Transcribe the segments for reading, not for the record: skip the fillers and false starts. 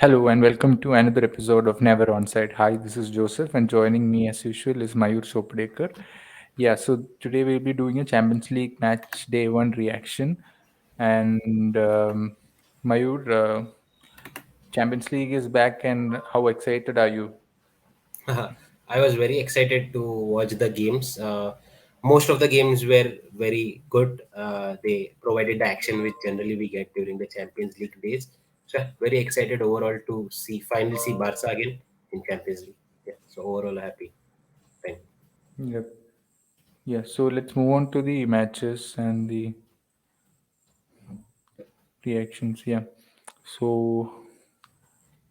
Hello and welcome to another episode of Never Onside. Hi, this is Joseph, and joining me as usual is Mayur Sopdekar. Yeah, so today we'll be doing a Champions League match day one reaction. And Mayur, Champions League is back, and how excited are you? I was very excited to watch the games. Most of the games were very good. They provided the action which generally we get during the Champions League days. So very excited overall to finally see Barca again in Champions League. Yeah, so overall happy. Fine. Yep. Yeah, so let's move on to the matches and the reactions. Yeah. So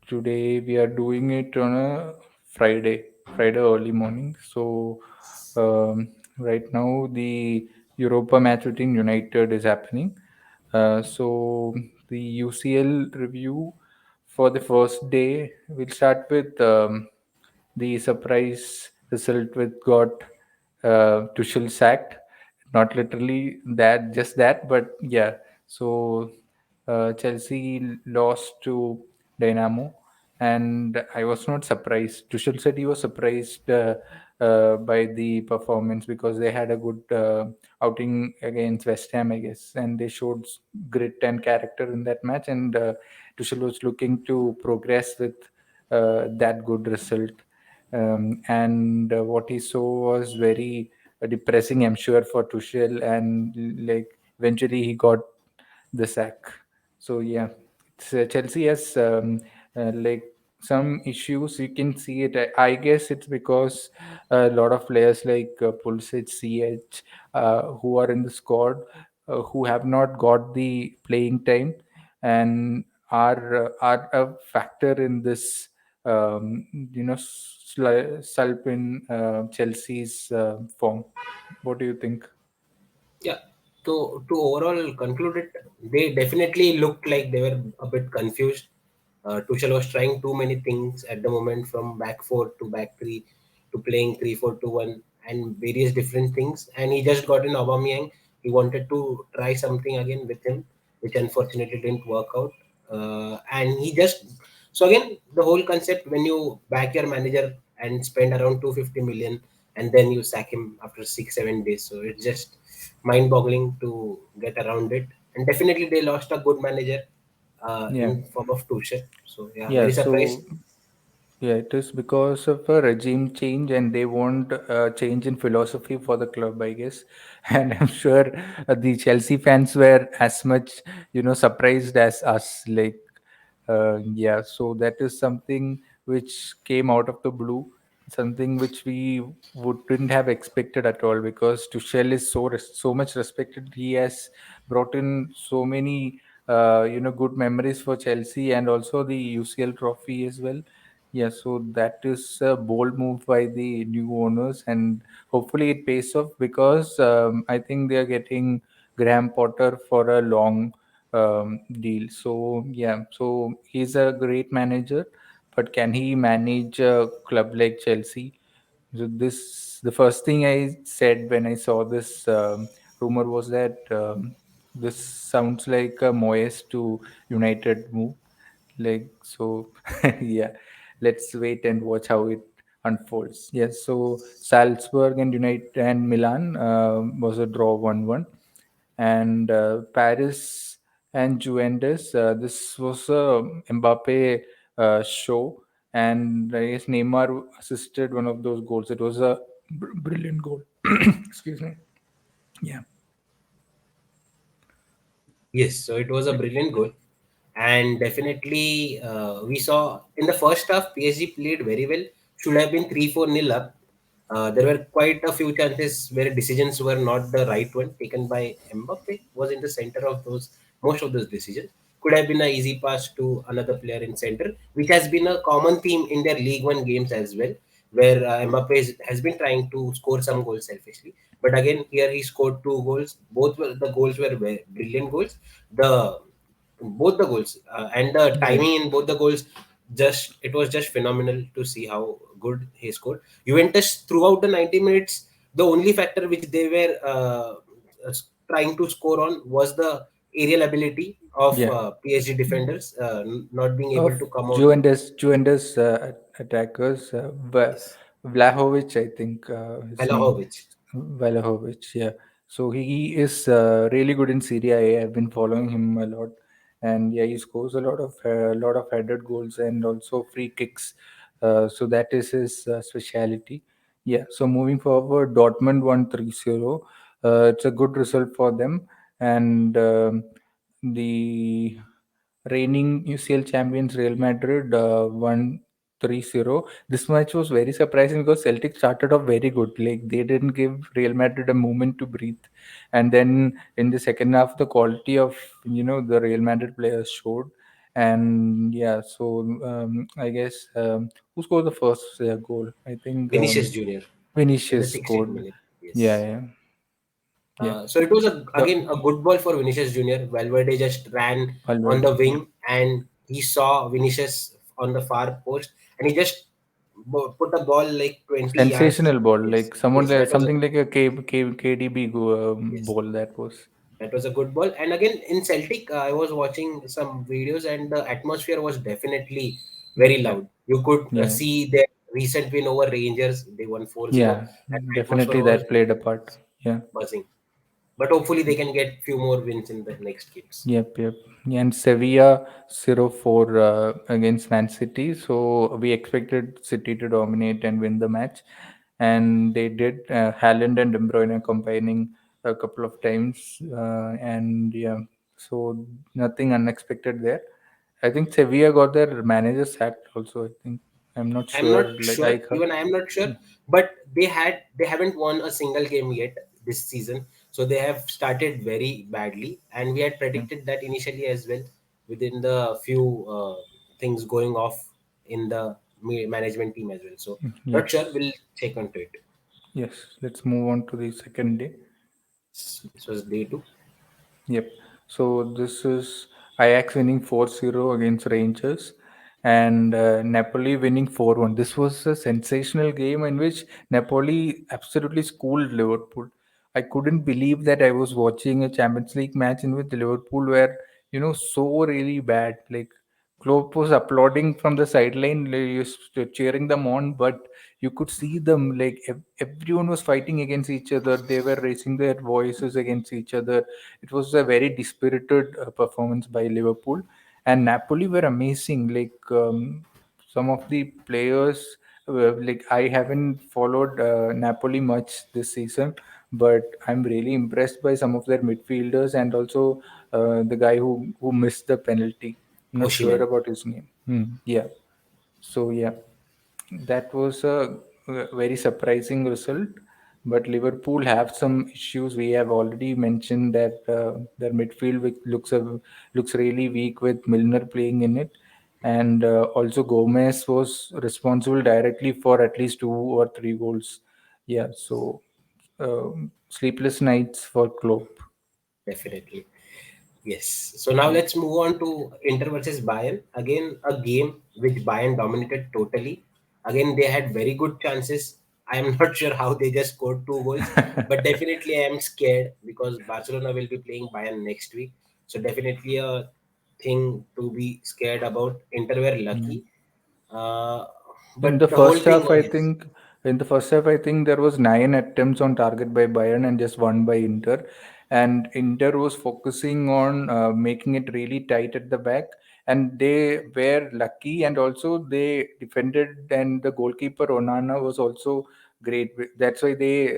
today we are doing it on a Friday early morning. So right now the Europa match between United is happening. So the UCL review for the first day, we'll start with the surprise result with got Tuchel sacked. Not literally that, just that, but yeah. So Chelsea lost to Dynamo, and I was not surprised. Tuchel said he was surprised by the performance because they had a good outing against West Ham, I guess, and they showed grit and character in that match. And Tuchel was looking to progress with that good result. And what he saw was very depressing, I'm sure, for Tuchel, and like eventually he got the sack. So yeah, Chelsea has like some issues. You can see it. I guess it's because a lot of players like Pulisic, CH, who are in the squad, who have not got the playing time, and are a factor in this. Slump in Chelsea's form. What do you think? Yeah. To overall conclude it, they definitely looked like they were a bit confused. Tuchel was trying too many things at the moment, from back four to back three to playing 3-4-2-1 and various different things. And he just got in Aubameyang. He wanted to try something again with him, which unfortunately didn't work out. And he just so again the whole concept, when you back your manager and spend around 250 million and then you sack him after 6-7 days. So it's just mind-boggling to get around it. And definitely they lost a good manager Yeah, in form of Tuchel. So yeah, yeah. very surprised. So yeah, it is because of a regime change, and they want a change in philosophy for the club, I guess. And I'm sure the Chelsea fans were as much, surprised as us. Like, yeah, so that is something which came out of the blue, something which we wouldn't have expected at all. Because Tuchel is so much respected. He has brought in so many, good memories for Chelsea, and also the UCL trophy as well. Yeah, so that is a bold move by the new owners, and hopefully it pays off because I think they are getting Graham Potter for a long deal. So yeah, so he's a great manager, but can he manage a club like Chelsea? So this the first thing I said when I saw this rumor was that this sounds like a Moyes to United move. Like so, yeah. Let's wait and watch how it unfolds. Yes. So Salzburg and United and Milan was a draw 1-1, and Paris and Juventus. This was a Mbappe show, and I guess Neymar assisted one of those goals. It was a brilliant goal. Excuse me. Yeah. Yes, so it was a Yep. brilliant goal. And definitely we saw in the first half PSG played very well. Should have been 3-4 nil up. There were quite a few chances where decisions were not the right one taken by Mbappe. Was in the center of those most of those decisions. Could have been an easy pass to another player in center, which has been a common theme in their League One games as well, where Mbappe has been trying to score some goals selfishly. But again, here he scored two goals. The goals were brilliant goals. The both the goals and the Yeah. timing in both the goals, just it was just phenomenal to see how good he scored. Juventus throughout the 90 minutes, the only factor which they were trying to score on was the aerial ability of Yeah. PSG defenders, not being able Of to come out. Juventus attackers, Yes, Vlahovic, I think his name, Vlahovic. Vlahovic. Yeah, so he is really good in Serie A. I've been following him a lot, and yeah, he scores a lot of headed goals and also free kicks. So that is his speciality. Yeah. So moving forward, Dortmund won 3-0. It's a good result for them, and the reigning UCL champions Real Madrid won 3-0. This match was very surprising because Celtic started off very good. Like they didn't give Real Madrid a moment to breathe, and then in the second half, the quality of the Real Madrid players showed. And yeah, so I guess who scored the first goal? I think Vinicius Junior in the Vinicius 16th scored. minute. Yeah, Yes. yeah, yeah. So it was The again a good ball for Vinicius Junior. Valverde just ran on the Valverde. Yeah. wing and he saw Vinicius on the far post and he just put a ball like 20 yards. Sensational ball, Yes, like someone yes, like something like a KDB yes, ball that was. that was a good ball. And again in Celtic, I was watching some videos and the atmosphere was definitely very Yeah, loud. You could yeah, see their recent win over Rangers. They won 4-0 yeah. and the atmosphere Definitely was that played a part. Yeah. buzzing. But hopefully they can get few more wins in the next games. Yep, yep. And Sevilla 0-4 against Man City. So we expected City to dominate and win the match. And they did. Haaland and De Bruyne combining a couple of times. And yeah, so nothing unexpected there. I think Sevilla got their manager sacked also. I think. I'm not I'm not sure. Like sure, I heard. even I am not sure, but they haven't won a single game yet this season. So they have started very badly, and we had Yeah. predicted that initially as well within the few things going off in the management team as well. So not Yep. sure, we'll check onto it. Yes. Let's move on to the second day. This was day two. Yep. So this is Ajax winning 4-0 against Rangers and Napoli winning 4-1. This was a sensational game in which Napoli absolutely schooled Liverpool. I couldn't believe that I was watching a Champions League match in which Liverpool were, so really bad. Like Klopp was applauding from the sideline, like, he was cheering them on, but you could see them like everyone was fighting against each other. They were raising their voices against each other. It was a very dispirited performance by Liverpool, and Napoli were amazing. Like some of the players, like I haven't followed Napoli much this season, but I'm really impressed by some of their midfielders and also the guy who missed the penalty. I'm not sure Oshiman. about his name. Yeah. So yeah, that was a very surprising result. But Liverpool have some issues. We have already mentioned that their midfield looks really weak with Milner playing in it, and also Gomez was responsible directly for at least 2 or 3 goals. Yeah, so sleepless nights for Klopp. Definitely. Yes. So now Yeah. let's move on to Inter versus Bayern. Again, a game which Bayern dominated totally. Again, they had very good chances. I am not sure how they just scored 2 goals, but definitely I am scared because Barcelona will be playing Bayern next week. So definitely a thing to be scared about. Inter were Yeah. lucky, uh, In but the the whole first thing half, was I yes, think there was 9 attempts on target by Bayern and just one by Inter. And Inter was focusing on making it really tight at the back, and they were lucky. And also they defended, and the goalkeeper Onana was also great. That's why they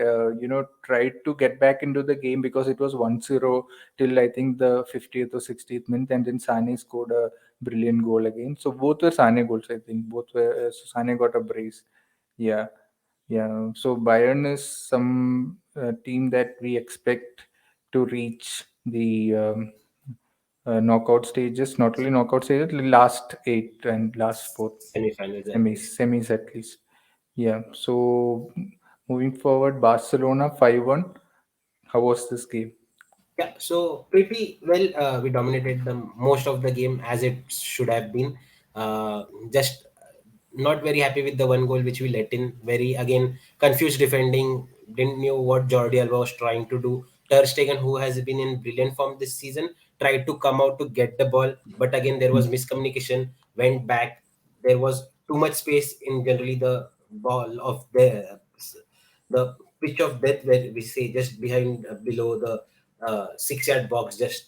tried to get back into the game because it was 1-0 till I think the 50th or 60th minute, and then Sane scored a brilliant goal again. So both were Sane goals, I think. Both were Sane got a brace. Yeah, yeah. So Bayern is some team that we expect to reach the knockout stages. Not only knockout stages, the last 8 and last 4 semi-finals at least. semis at least. Yeah. So moving forward, Barcelona 5-1. How was this game? Yeah, so pretty well, we dominated the most of the game as it should have been. Just not very happy with the one goal which we let in. Very again confused defending. Didn't know what Jordi Alba was trying to do. Ter Stegen, who has been in brilliant form this season, tried to come out to get the ball, but again there was miscommunication. Went back. There was too much space in generally the ball of the pitch of death, where we say just behind below the 6 yard box, just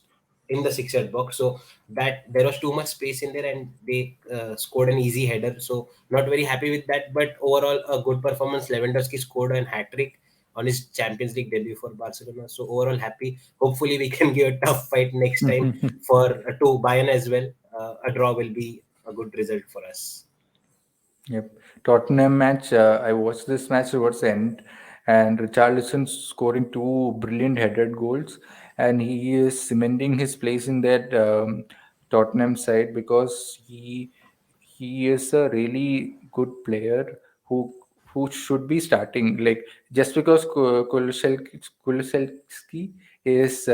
in the 6 yard box. So that there was too much space in there, and they scored an easy header. So not very happy with that, but overall a good performance. Lewandowski scored a hat trick on his Champions League debut for Barcelona. So overall happy. Hopefully we can give a tough fight next time for to Bayern as well. A draw will be a good result for us. Yep. Tottenham match. I watched this match towards the end, and Richarlison scoring two brilliant headed goals, and he is cementing his place in that Tottenham side because he is a really good player who who should be starting. Like just because Kulusevski is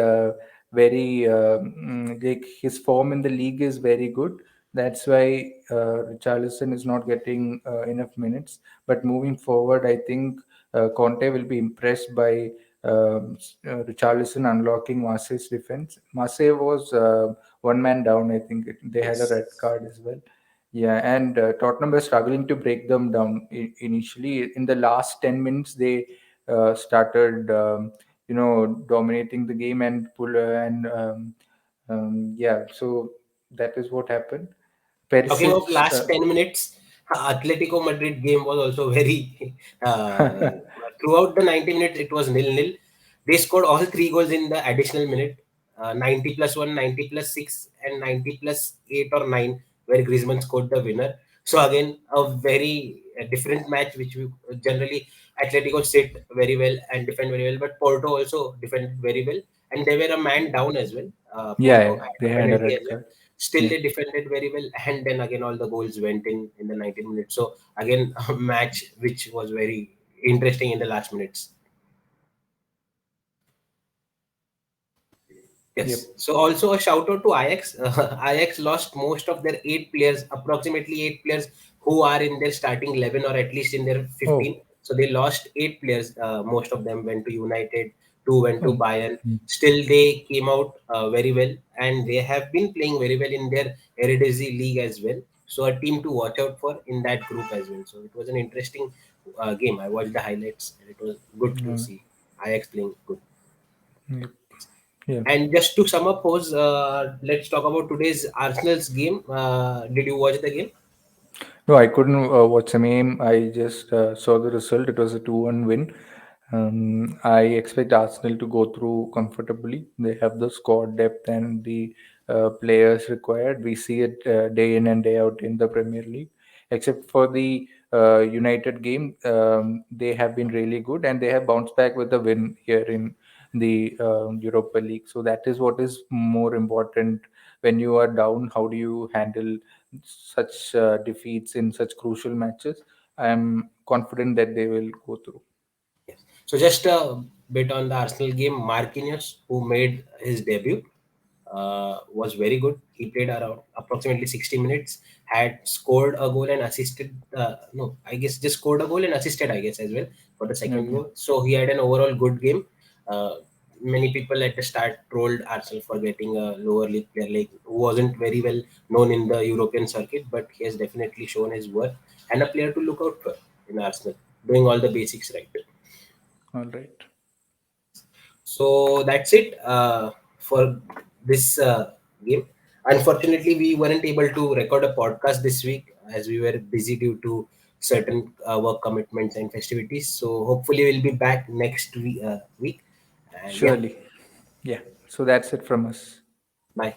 very like his form in the league is very good. That's why Richarlison is not getting enough minutes. But moving forward, I think Conte will be impressed by Richarlison unlocking Marseille's defense. Marseille was one man down. I think they had a red Yes. card as well. Yeah, and Tottenham were struggling to break them down initially. In the last 10 minutes, they started, dominating the game and pull yeah. So that is what happened. Talking of Perisic, last 10 minutes, Atletico Madrid game was also very, uh, throughout the 90 minutes, it was nil-nil. They scored all three goals in the additional minute, 90 plus 1, 90 plus 6, and 90 plus 8 or 9, where Griezmann scored the winner. So again, a very different match, which we generally Atletico sit very well and defend very well, but Porto also defended very well, and they were a man down as well. yeah, Porto yeah, had they a had a penalty red as well. card. Still, Yeah. they defended very well, and then again all the goals went in the 19 minutes. So again, a match which was very interesting in the last minutes. Yep. Yes. So also a shout out to Ajax. Ajax lost most of their 8 players, approximately 8 players who are in their starting 11 or at least in their 15. Oh. So they lost 8 players. Most of them went to United, two went to Oh. Bayern. Mm. Still, they came out very well, and they have been playing very well in their Eredivisie league as well. So a team to watch out for in that group as well. So it was an interesting game. I watched the highlights, and it was good to Mm. see Ajax playing good. Yep. Yeah. And just to sum up, Pose, let's talk about today's Arsenal's game. Did you watch the game? No, I couldn't watch the game. I just saw the result. It was a 2-1 win. I expect Arsenal to go through comfortably. They have the squad depth and the players required. We see it day in and day out in the Premier League. Except for the United game, they have been really good and they have bounced back with a win here in the Europa League. So that is what is more important when you are down. How do you handle such defeats in such crucial matches? I am confident that they will go through. Yes. So just a bit on the Arsenal game. Marquinhos, who made his debut, was very good. He played around approximately 60 minutes, had scored a goal and assisted. No, I guess just scored a goal and assisted, I guess, as well for the second Okay. goal. So he had an overall good game. Uh, Many people at the start trolled Arsenal for getting a lower league player, like who wasn't very well known in the European circuit, but he has definitely shown his worth and a player to look out for in Arsenal, doing all the basics right. All right. So that's it for this game. Unfortunately, we weren't able to record a podcast this week as we were busy due to certain work commitments and festivities. So hopefully, we'll be back next week. And yeah, Surely. Yeah. So that's it from us. bye.